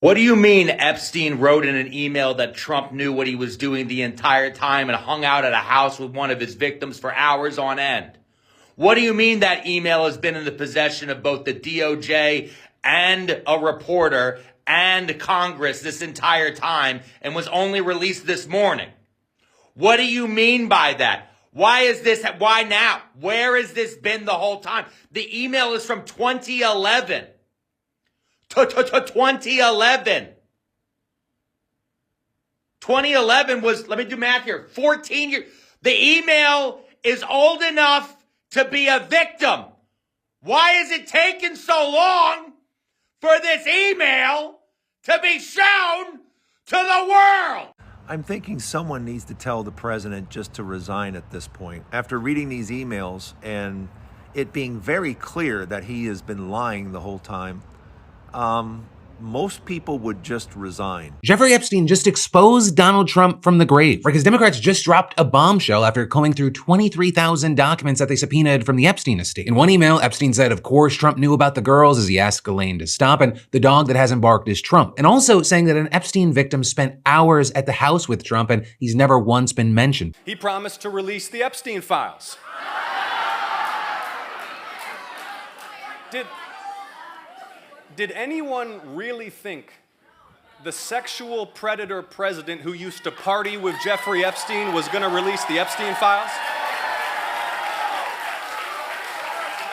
What do you mean Epstein wrote in an email that Trump knew what he was doing the entire time and hung out at a house with one of his victims for hours on end? What do you mean that email has been in the possession of both the DOJ and a reporter and Congress this entire time and was only released this morning? What do you mean by that? Why now? Where has this been the whole time? The email is from 2011. 2011. 2011 was, let me do math here, 14 years. The email is old enough to be a victim. Why is it taking so long for this email to be shown to the world? I'm thinking someone needs to tell the president just to resign at this point. After reading these emails and it being very clear that he has been lying the whole time, most people would just resign. Jeffrey Epstein just exposed Donald Trump from the grave, because Democrats just dropped a bombshell after combing through 23,000 documents that they subpoenaed from the Epstein estate. In one email, Epstein said, of course, Trump knew about the girls as he asked Elaine to stop, and the dog that hasn't barked is Trump. And also saying that an Epstein victim spent hours at the house with Trump and he's never once been mentioned. He promised to release the Epstein files. Did anyone really think the sexual predator president who used to party with Jeffrey Epstein was going to release the Epstein files?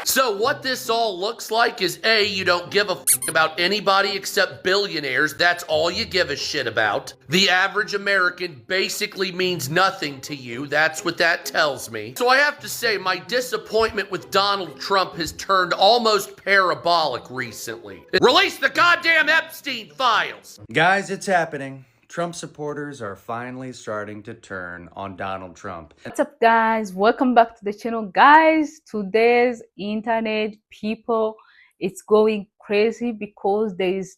So what this all looks like is A, you don't give a f about anybody except billionaires. That's all you give a shit about. The average American basically means nothing to you. That's what that tells me. So I have to say my disappointment with Donald Trump has turned almost parabolic recently. Release the goddamn Epstein files! Guys, it's happening. Trump supporters are finally starting to turn on Donald Trump. What's up, guys? Welcome back to the channel. Guys, today's internet people, it's going crazy because there is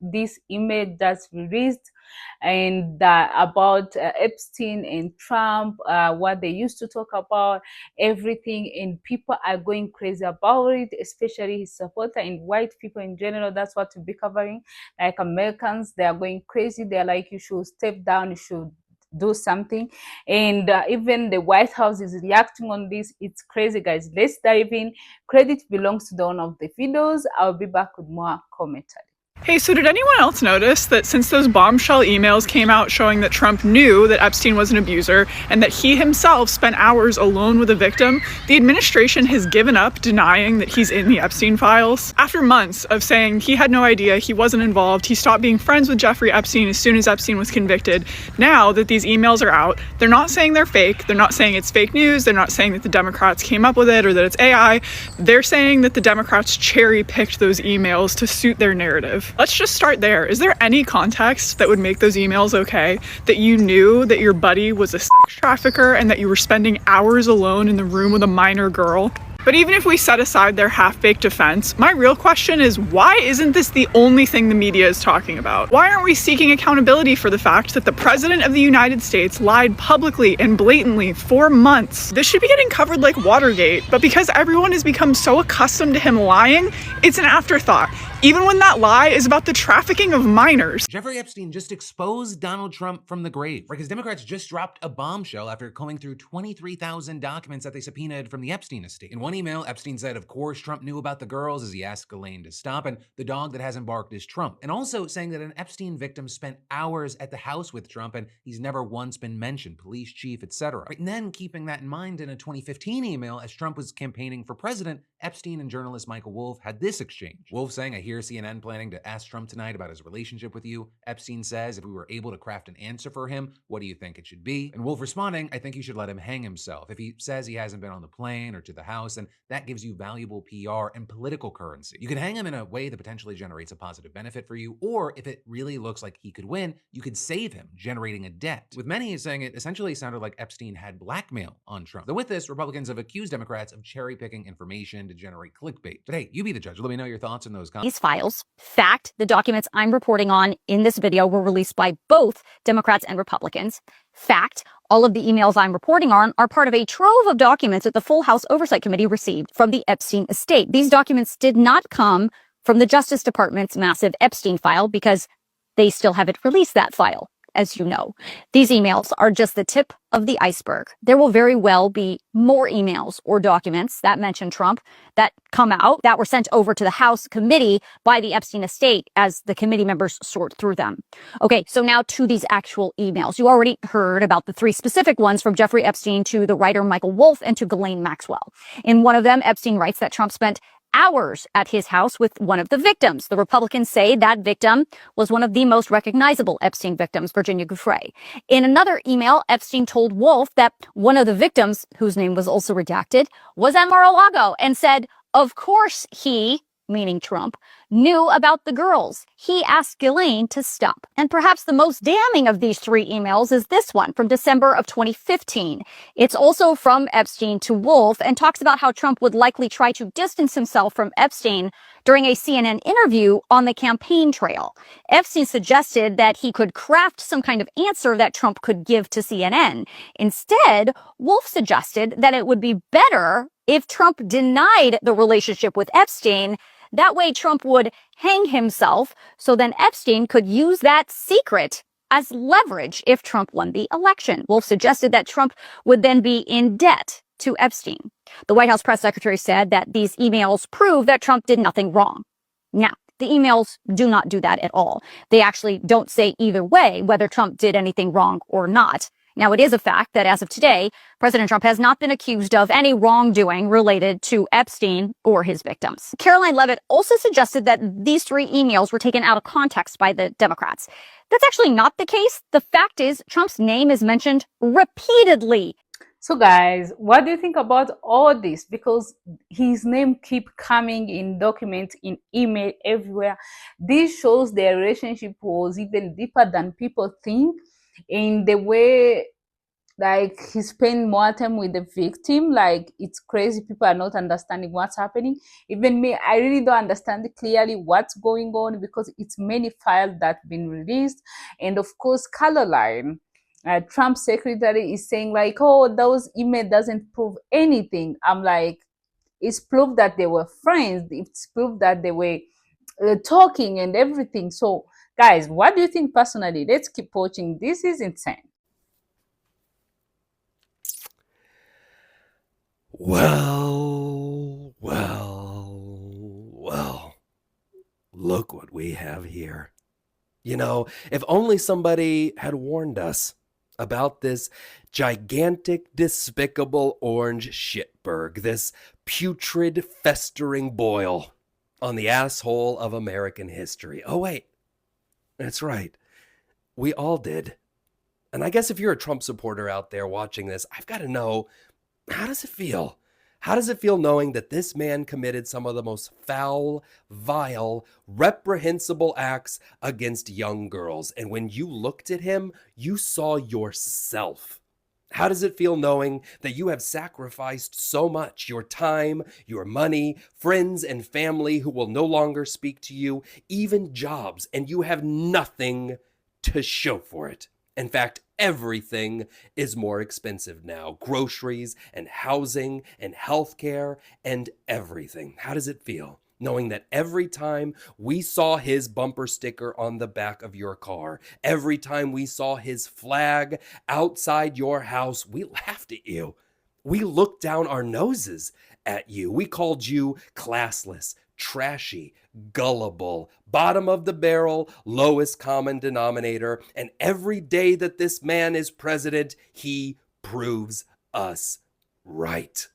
this image that's released and about Epstein and Trump, what they used to talk about, everything, and people are going crazy about it, especially his supporter and white people in general. That's what we'll be covering. Like Americans, they are going crazy. They're like, you should step down, you should do something. And even the White House is reacting on this. It's crazy, guys. Let's dive in. Credit belongs to the owner of the videos. I'll be back with more commentary. Hey, so did anyone else notice that since those bombshell emails came out showing that Trump knew that Epstein was an abuser and that he himself spent hours alone with a victim, the administration has given up denying that he's in the Epstein files? After months of saying he had no idea, he wasn't involved, he stopped being friends with Jeffrey Epstein as soon as Epstein was convicted, now that these emails are out, they're not saying they're fake, they're not saying it's fake news, they're not saying that the Democrats came up with it or that it's AI, they're saying that the Democrats cherry-picked those emails to suit their narrative. Let's just start there. Is there any context that would make those emails okay? That you knew that your buddy was a sex trafficker and that you were spending hours alone in the room with a minor girl? But even if we set aside their half-baked defense, my real question is, why isn't this the only thing the media is talking about? Why aren't we seeking accountability for the fact that the President of the United States lied publicly and blatantly for months? This should be getting covered like Watergate, but because everyone has become so accustomed to him lying, it's an afterthought, even when that lie is about the trafficking of minors. Jeffrey Epstein just exposed Donald Trump from the grave, because Democrats just dropped a bombshell after combing through 23,000 documents that they subpoenaed from the Epstein estate. In one email, Epstein said, of course, Trump knew about the girls as he asked Elaine to stop, and the dog that hasn't barked is Trump. And also saying that an Epstein victim spent hours at the house with Trump and he's never once been mentioned, police chief, etc. And then keeping that in mind, in a 2015 email, as Trump was campaigning for president, Epstein and journalist Michael Wolff had this exchange. Wolff saying, I hear CNN planning to ask Trump tonight about his relationship with you. Epstein says, if we were able to craft an answer for him, what do you think it should be? And Wolff responding, I think you should let him hang himself. If he says he hasn't been on the plane or to the house, then that gives you valuable PR and political currency. You can hang him in a way that potentially generates a positive benefit for you, or if it really looks like he could win, you could save him, generating a debt. With many saying it essentially sounded like Epstein had blackmail on Trump. Though with this, Republicans have accused Democrats of cherry-picking information to generate clickbait. But hey, you be the judge. Let me know your thoughts on those comments. These files, fact, the documents I'm reporting on in this video were released by both Democrats and Republicans. Fact, all of the emails I'm reporting on are part of a trove of documents that the full House Oversight Committee received from the Epstein estate. These documents did not come from the Justice Department's massive Epstein file because they still haven't released that file, as you know. These emails are just the tip of the iceberg. There will very well be more emails or documents that mention Trump that come out that were sent over to the House committee by the Epstein estate as the committee members sort through them. Okay, so now to these actual emails. You already heard about the 3 specific ones from Jeffrey Epstein to the writer Michael Wolff and to Ghislaine Maxwell. In one of them, Epstein writes that Trump spent hours at his house with one of the victims. The Republicans say that victim was one of the most recognizable Epstein victims, Virginia Giuffre. In another email, Epstein told Wolff that one of the victims, whose name was also redacted, was at Mar-a-Lago and said, of course he, meaning Trump, knew about the girls. He asked Ghislaine to stop. And perhaps the most damning of these 3 emails is this one from December of 2015. It's also from Epstein to Wolff and talks about how Trump would likely try to distance himself from Epstein during a CNN interview on the campaign trail. Epstein suggested that he could craft some kind of answer that Trump could give to CNN. Instead, Wolff suggested that it would be better if Trump denied the relationship with Epstein. That way Trump would hang himself, so then Epstein could use that secret as leverage if Trump won the election. Wolff suggested that Trump would then be in debt to Epstein. The White House press secretary said that these emails prove that Trump did nothing wrong. Now, the emails do not do that at all. They actually don't say either way whether Trump did anything wrong or not. Now, it is a fact that as of today, President Trump has not been accused of any wrongdoing related to Epstein or his victims. Caroline Leavitt also suggested that these 3 emails were taken out of context by the Democrats. That's actually not the case. The fact is, Trump's name is mentioned repeatedly. So guys, what do you think about all this? Because his name keep coming in documents, in email, everywhere. This shows their relationship was even deeper than people think, in the way like he spent more time with the victim. Like, it's crazy. People are not understanding what's happening. Even me, I really don't understand clearly what's going on, because it's many files that have been released. And of course, Caroline, Trump's secretary, is saying like, oh, those email doesn't prove anything. I'm like, it's proof that they were friends. It's proof that they were talking and everything. So guys, what do you think personally? Let's keep watching. This is insane. Well, look what we have here. You know, if only somebody had warned us about this gigantic, despicable orange shitberg, this putrid, festering boil on the asshole of American history. Oh, wait, that's right. We all did. And I guess if you're a Trump supporter out there watching this, I've got to know, how does it feel? How does it feel knowing that this man committed some of the most foul, vile, reprehensible acts against young girls? And when you looked at him, you saw yourself. How does it feel knowing that you have sacrificed so much, your time, your money, friends and family who will no longer speak to you, even jobs, and you have nothing to show for it? In fact, everything is more expensive now. Groceries and housing and healthcare and everything. How does it feel knowing that every time we saw his bumper sticker on the back of your car, every time we saw his flag outside your house, we laughed at you. We looked down our noses at you. We called you classless, trashy, gullible, bottom of the barrel, lowest common denominator. And every day that this man is president, he proves us right.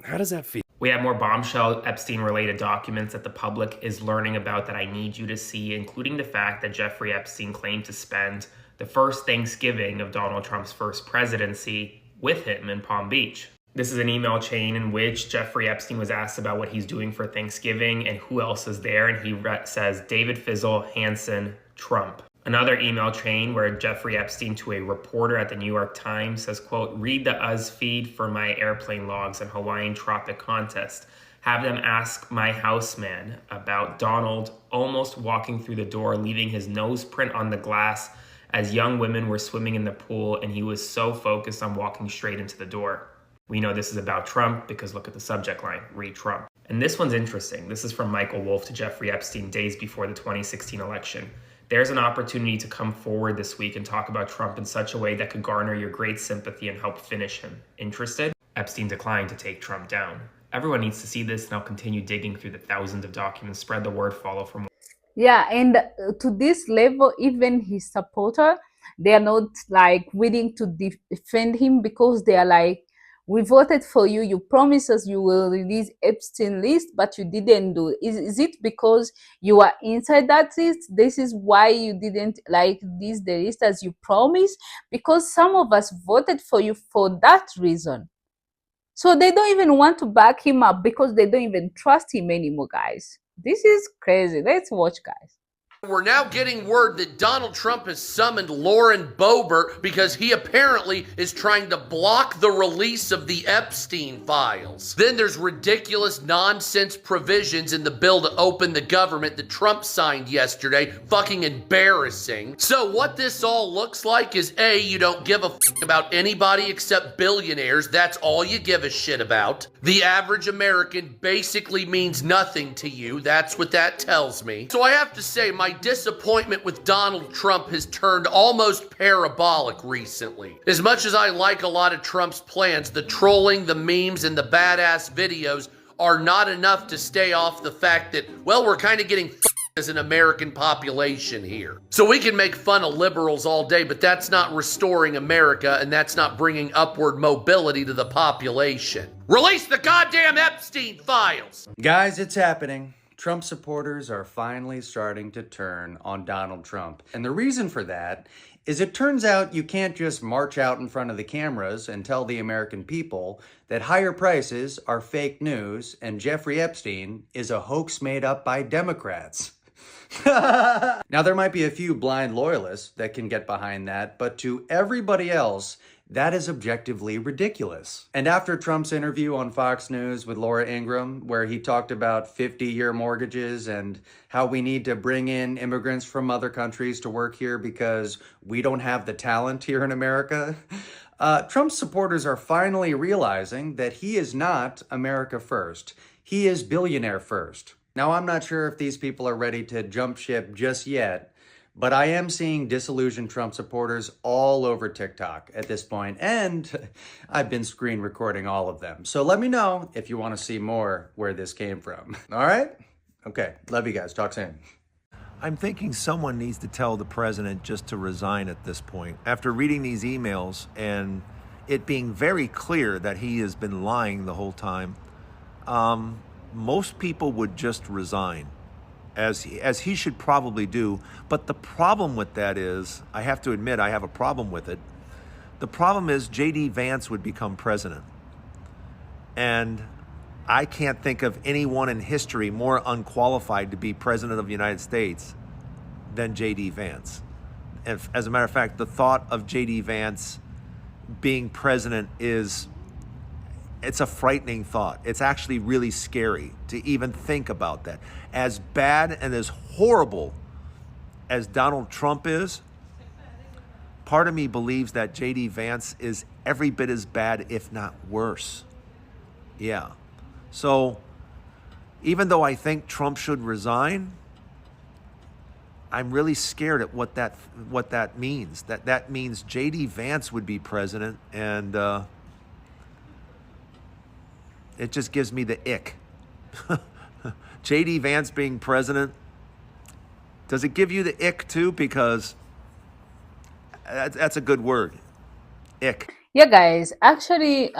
How does that feel? We have more bombshell Epstein-related documents that the public is learning about that I need you to see, including the fact that Jeffrey Epstein claimed to spend the first Thanksgiving of Donald Trump's first presidency with him in Palm Beach. This is an email chain in which Jeffrey Epstein was asked about what he's doing for Thanksgiving and who else is there, and he says David Fizzle, Hansen, Trump. Another email chain where Jeffrey Epstein to a reporter at the New York Times says, quote, read the Uz feed for my airplane logs and Hawaiian Tropic contest. Have them ask my houseman about Donald almost walking through the door, leaving his nose print on the glass as young women were swimming in the pool, and he was so focused on walking straight into the door. We know this is about Trump because look at the subject line, read Trump. And this one's interesting. This is from Michael Wolff to Jeffrey Epstein days before the 2016 election. There's an opportunity to come forward this week and talk about Trump in such a way that could garner your great sympathy and help finish him. Interested? Epstein declined to take Trump down. Everyone needs to see this, and I'll continue digging through the thousands of documents. Spread the word, follow for more. Yeah, and to this level, even his supporter, they are not like willing to defend him, because they are like, we voted for you, you promised us you will release Epstein list, but you didn't do it. Is it because you are inside that list? This is why you didn't like this the list as you promised? Because some of us voted for you for that reason. So they don't even want to back him up, because they don't even trust him anymore, guys. This is crazy. Let's watch, guys. We're now getting word that Donald Trump has summoned Lauren Boebert because he apparently is trying to block the release of the Epstein files. Then there's ridiculous nonsense provisions in the bill to open the government that Trump signed yesterday. Fucking embarrassing. So what this all looks like is A, you don't give a fuck about anybody except billionaires. That's all you give a shit about. The average American basically means nothing to you. That's what that tells me. So I have to say, my disappointment with Donald Trump has turned almost parabolic recently. As much as I like a lot of Trump's plans, the trolling, the memes, and the badass videos are not enough to stay off the fact that, well, we're kind of getting as an American population here. So we can make fun of liberals all day, but that's not restoring America, and that's not bringing upward mobility to the population. Release the goddamn Epstein files! Guys, it's happening. Trump supporters are finally starting to turn on Donald Trump. And the reason for that is it turns out you can't just march out in front of the cameras and tell the American people that higher prices are fake news and Jeffrey Epstein is a hoax made up by Democrats. Now, there might be a few blind loyalists that can get behind that, but to everybody else, that is objectively ridiculous. And after Trump's interview on Fox News with Laura Ingraham, where he talked about 50-year mortgages and how we need to bring in immigrants from other countries to work here because we don't have the talent here in America, Trump's supporters are finally realizing that he is not America first. He is billionaire first. Now, I'm not sure if these people are ready to jump ship just yet, but I am seeing disillusioned Trump supporters all over TikTok at this point, and I've been screen recording all of them. So let me know if you want to see more where this came from. All right? Okay. Love you guys. Talk soon. I'm thinking someone needs to tell the president just to resign at this point. After reading these emails and it being very clear that he has been lying the whole time, most people would just resign, as he should probably do. But the problem with that is, I have to admit, I have a problem with it. The problem is J.D. Vance would become president. And I can't think of anyone in history more unqualified to be president of the United States than J.D. Vance. As a matter of fact, the thought of J.D. Vance being president it's a frightening thought. It's actually really scary to even think about that. As bad and as horrible as Donald Trump is, part of me believes that J.D. Vance is every bit as bad, if not worse. Yeah. So even though I think Trump should resign, I'm really scared at what that means. That means J.D. Vance would be president, and it just gives me the ick. J.D. Vance being president, does it give you the ick too? Because that's a good word, ick. Yeah, guys, actually,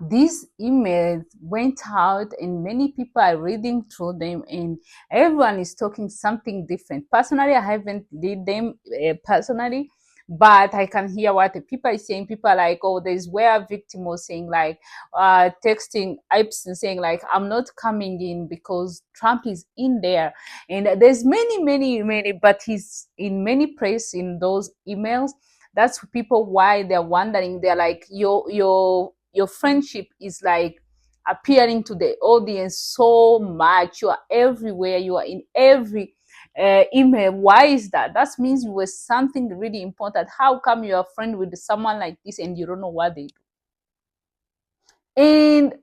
these emails went out and many people are reading through them and everyone is talking something different. Personally, I haven't read them personally, but I can hear what the people are saying. People are like, oh, there's where a victim was saying, like, texting Epstein saying, like, I'm not coming in because Trump is in there. And there's many, but he's in many places in those emails. That's people why they're wondering. They're like, your friendship is like appearing to the audience so much. You are everywhere. You are in every email. Why is that? That means you were something really important. How come you're a friend with someone like this and you don't know what they do? And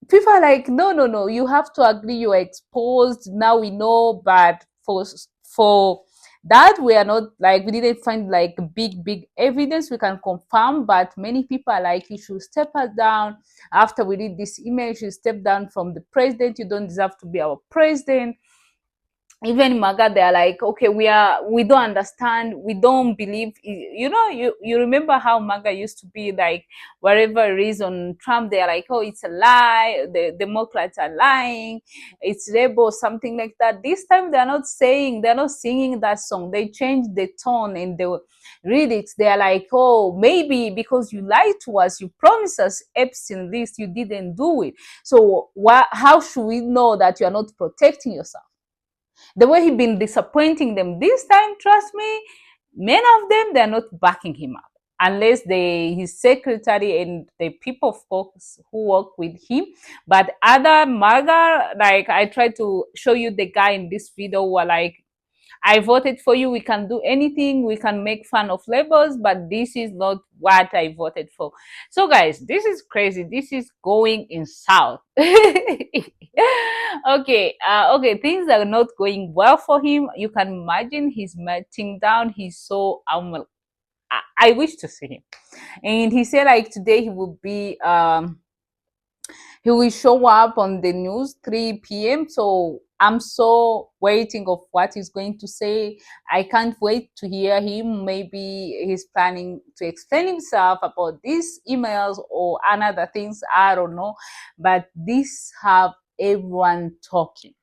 people are like, no, you have to agree. You are exposed. Now we know, but for That we are not like, we didn't find like big evidence we can confirm, but many people are like, you should step us down. After we read this email, you should step down from the president. You don't deserve to be our president. Even MAGA, they are like, okay, we don't understand, we don't believe. You remember how MAGA used to be like, wherever it is on Trump, they are like, oh, it's a lie, the Democrats are lying, it's rebel, something like that. This time they're not singing that song. They changed the tone and the lyrics. They are like, oh, maybe because you lied to us, you promised us Epstein list, you didn't do it. So how should we know that you are not protecting yourself? The way he been disappointing them this time, trust me, many of them, they're not backing him up. Unless his secretary and the people folks who work with him. But other MAGA, like I tried to show you the guy in this video, were like, I voted for you. We can do anything. We can make fun of labels, but this is not what I voted for. So, guys, this is crazy. This is going in south. Okay, things are not going well for him. You can imagine he's melting down. He's so I wish to see him. And he said like today he will be he will show up on the news 3 p.m. So I'm so waiting of what he's going to say. I can't wait to hear him. Maybe he's planning to explain himself about these emails or another things. I don't know. But this have everyone talking.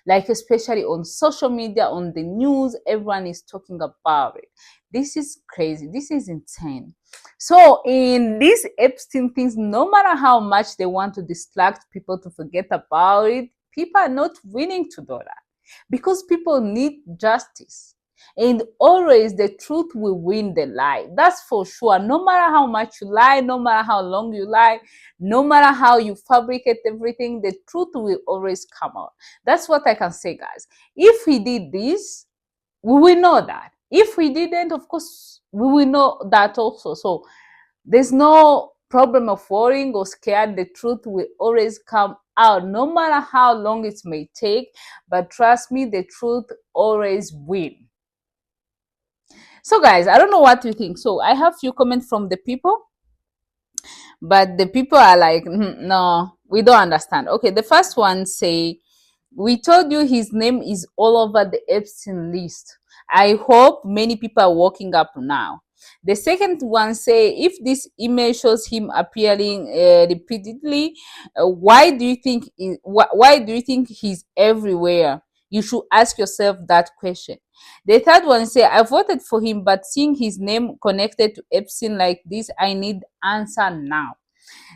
Like especially on social media, on the news, everyone is talking about it. This is crazy. This is insane. So in these Epstein things, no matter how much they want to distract people to forget about it, people are not willing to do that because people need justice. And always the truth will win the lie. That's for sure. No matter how much you lie, no matter how long you lie, no matter how you fabricate everything, the truth will always come out. That's what I can say, guys. If he did this, we will know that. If we didn't, of course, we will know that also. So there's no problem of worrying or scared. The truth will always come out, no matter how long it may take. But trust me, the truth always wins. So guys, I don't know what you think. So I have few comments from the people, but the people are like, no, we don't understand. Okay, the first one say, we told you his name is all over the Epstein list. I hope many people are waking up now. The second one say, if this email shows him appearing repeatedly, why do you think he's everywhere? You should ask yourself that question. The third one say, I voted for him, but seeing his name connected to Epstein like this, I need answer now.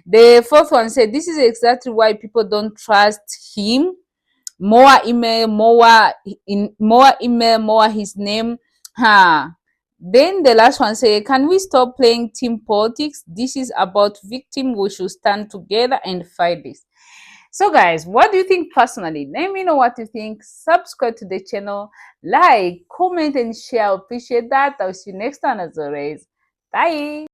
The fourth one said, this is exactly why people don't trust him. More email, more his name. Then the last one say, can we stop playing team politics? This is about victim. We should stand together and fight this. So guys, what do you think personally? Let me know what you think. Subscribe to the channel, like, comment, and share. I appreciate that. I'll see you next time as always. Bye.